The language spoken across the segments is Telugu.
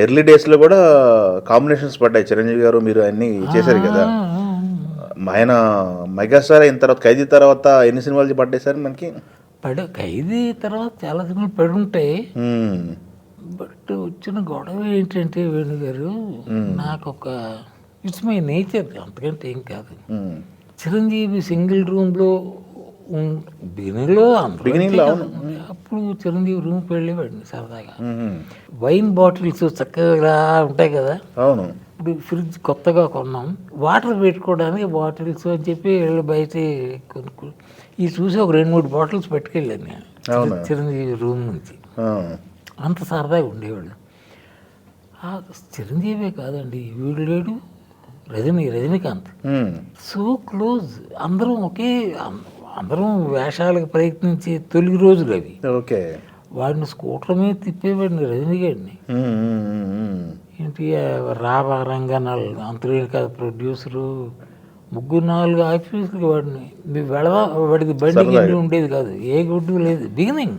ఎర్లీ డేస్లో కూడా కాంబినేషన్స్ పడ్డాయి, చిరంజీవి గారు మీరు అన్నీ చేశారు కదా. ఆయన మెగాస్టార్ అయిన తర్వాత, ఖైదీ తర్వాత ఎన్ని సినిమాలు పడ్డాయి సార్ మనకి? ఖైదీ తర్వాత చాలా సినిమాలు పడి ఉంటాయి. బట్ వచ్చిన గొడవ ఏంటంటే వేణు గారు, నాకు ఒక ఇట్స్ మై నేచర్, అంతకంటే ఏం కాదు. చిరంజీవి సింగిల్ రూమ్లో బిగినింగ్లో అప్పుడు చిరంజీవి రూమ్కి వెళ్ళేవాడిని సరదాగా. వైన్ బాటిల్స్ చక్కగా ఉంటాయి కదా. అవును. ఇప్పుడు ఫ్రిడ్జ్ కొత్తగా కొన్నాం, వాటర్ పెట్టుకోవడానికి బాటిల్స్ అని చెప్పి వెళ్ళి బయట కొనుక్కో ఇది చూసి ఒక 2-3 బాటిల్స్ పట్టుకెళ్ళాను నేను చిరంజీవి రూమ్ నుంచి. అంత సరదాగా ఉండేవాళ్ళు. చిరంజీవే కాదండి, వీడు లేడు, రజనీకాంత్ సో క్లోజ్. అందరం వేషాలకు ప్రయత్నించే తొలి రోజులు అవి. ఓకే. వాడిని స్కూటర్ మీద తిప్పేవాడిని, రజనీగాడిని. ఏంటి రంగనాల్ అంతలో కాదు ప్రొడ్యూసరు, 3-4 ఆఫీసులకి వాడిని వాడికి బండి గిండి ఉండేది కాదు, ఏ గుడ్డు లేదు. బిగినింగ్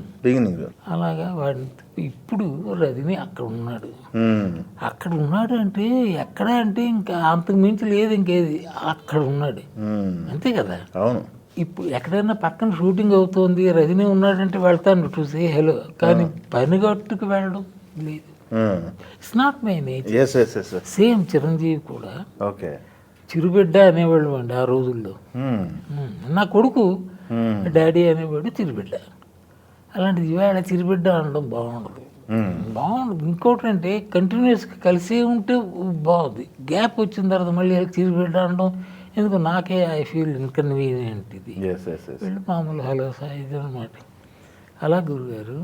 అలాగా వాడిని. ఇప్పుడు రజనీ అక్కడ ఉన్నాడు అంటే ఎక్కడ అంటే ఇంకా అంతకు మించి లేదు ఇంకేది, అక్కడ ఉన్నాడు అంతే కదా. అవును. ఇప్పుడు ఎక్కడైనా పక్కన షూటింగ్ అవుతోంది, రజనీ ఉన్నాడంటే వెళ్తాను చూసి హలో, కానీ పనిగట్టుకు వెళ్ళడం లేదు. It's not my nature. Same Chiranjeevi కూడా చిరుబిడ్డ అనేవాళ్ళు అండి ఆ రోజుల్లో. నా కొడుకు డాడీ అనేవాడు చిరుబిడ్డ. అలాంటిది ఇవాళ చిరుబిడ్డ అనడం బాగుండదు. ఇంకోటి అంటే కంటిన్యూస్గా కలిసి ఉంటే బాగుంది, గ్యాప్ వచ్చిన తర్వాత మళ్ళీ చిరుబిడ్డ అనడం ఎందుకు, నాకే ఐ ఫీల్ ఇన్కన్వీనియంట్. ఇది వీళ్ళు మామూలు హలో సార్ ఇది అనమాట. అలా గురుగారు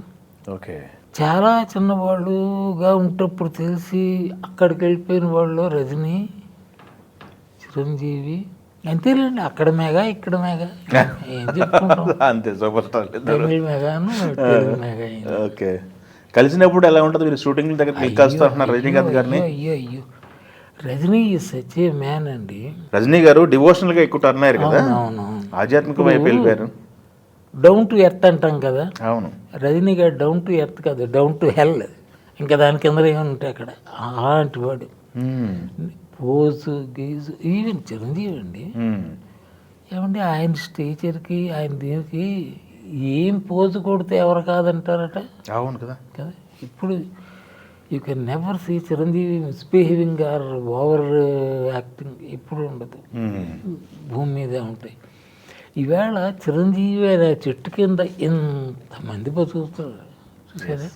చాలా చిన్నవాళ్ళుగా ఉంటప్పుడు తెలిసి అక్కడికి వెళ్ళిపోయిన వాళ్ళు రజనీ, చిరంజీవి అంతేలేండి. అక్కడ మెగా ఇక్కడ మెగా ఏం చెప్పుకుంటాం, అంతే. సూపర్ స్టార్ తమిళ మెగాను తెలుగు మెగా. ఓకే. కలిసినప్పుడు ఎలా ఉంటుంది? మీరు షూటింగ్ దగ్గర రజనీకాంత్ గారిని. అయ్యో Rajini is such a man అండి. రజనీ గారు డివోషనల్ గా ఎక్కువ టర్న్ అయ్యారు కదా, ఆధ్యాత్మిక వైపు వెళ్ళిపోయారు. డౌన్ టు ఎర్త్ అంటాం కదా. అవును. రజనీ గారు డౌన్ టు ఎర్త్ కాదు, డౌన్ టు హెల్. ఇంకా దాని కింద ఏమైనా ఉంటాయి అక్కడ, అలాంటి వాడు. పోజు గీజు ఈవెన్ చిరంజీవి అండి, ఏమండి ఆయన స్టేచర్కి ఆయన దీనికి ఏం పోజు కొడితే ఎవరు కాదంటారట. అవును కదా. ఇప్పుడు you can never see Chiranjeevi misbehaving or over acting, ఎప్పుడు ఉండదు. భూమి మీదే ఉంటాయి. ఈవేళ చిరంజీవి అనే చెట్టు కింద ఎంతమంది బతుకుతారు చూసారా.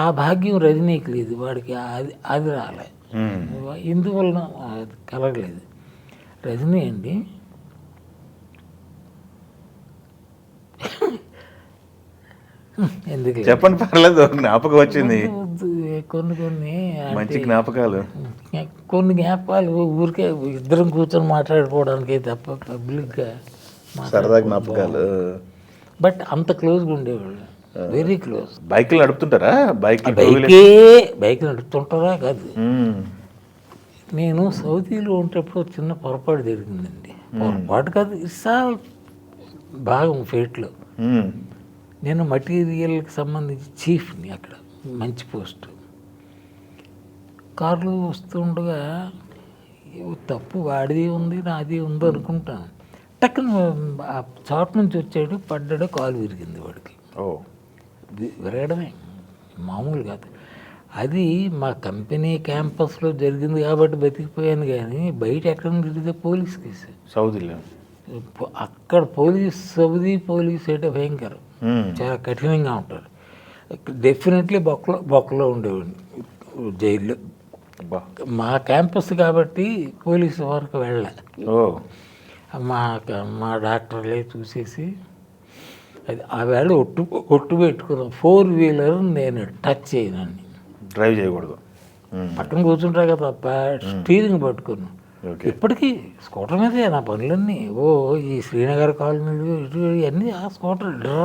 ఆ భాగ్యం రజనీకి లేదు, వాడికి అది రాలే. ఎందువలన అది కలగలేదు. రజనీ అండి ఎందుకు చెప్పండి, పర్లేదు. జ్ఞాపకం వచ్చింది, కొన్ని మంచి జ్ఞాపకాలు. కొన్ని జ్ఞాపకాలు ఊరికే ఇద్దరం కూర్చొని మాట్లాడుకోవడానికి తప్ప పబ్లిక్గా సరదా జ్ఞాపకాలు. బట్ అంత క్లోజ్గా ఉండేవాళ్ళు, వెరీ క్లోజ్. బైక్లు నడుపుతుంటారా? బైక్ నడుపుతుంటారా కాదు. నేను సౌదీలో ఉంటప్పుడు చిన్న పొరపాటు జరిగిందండి. పొరపాటు కాదు, ఇసాల్ భాగం ఫేట్లో. నేను మటీరియల్కి సంబంధించి చీఫ్ని అక్కడ, మంచి పోస్టు. కార్లు వస్తుండగా తప్పు వాడిది ఉంది నాది ఉంది అనుకుంటాను. టక్కున ఆ చోట నుంచి వచ్చాడు, పడ్డాడు, కాలు విరిగింది వాడికి. విరగడమే మామూలు కాదు. అది మా కంపెనీ క్యాంపస్లో జరిగింది కాబట్టి బతికిపోయాను, కానీ బయట ఎక్కడ తిరిగితే పోలీస్ కేసు. సౌదీలో అక్కడ సౌదీ పోలీస్ అంటే భయంకరం, చాలా కఠినంగా ఉంటారు. డెఫినెట్లీ బొక్కలో ఉండేవాడిని జైల్లో. మా క్యాంపస్ కాబట్టి పోలీసు వరకు వెళ్ళా. మా డాక్టర్లే చూసేసి అది ఆ వేళ ఒట్టు పెట్టుకున్నాం, 4-వీలర్ నేను టచ్ చేయనండి, డ్రైవ్ చేయకూడదు, పక్కన కూర్చుంటా కదా తప్ప స్టీరింగ్ పట్టుకున్నాను. ఇప్పటికీ స్కూటర్ మీదే నా పనులన్నీ. ఈ శ్రీనగర్ కాలనీలు ఇటు ఇవన్నీ ఆ స్కూటర్ డ్రా.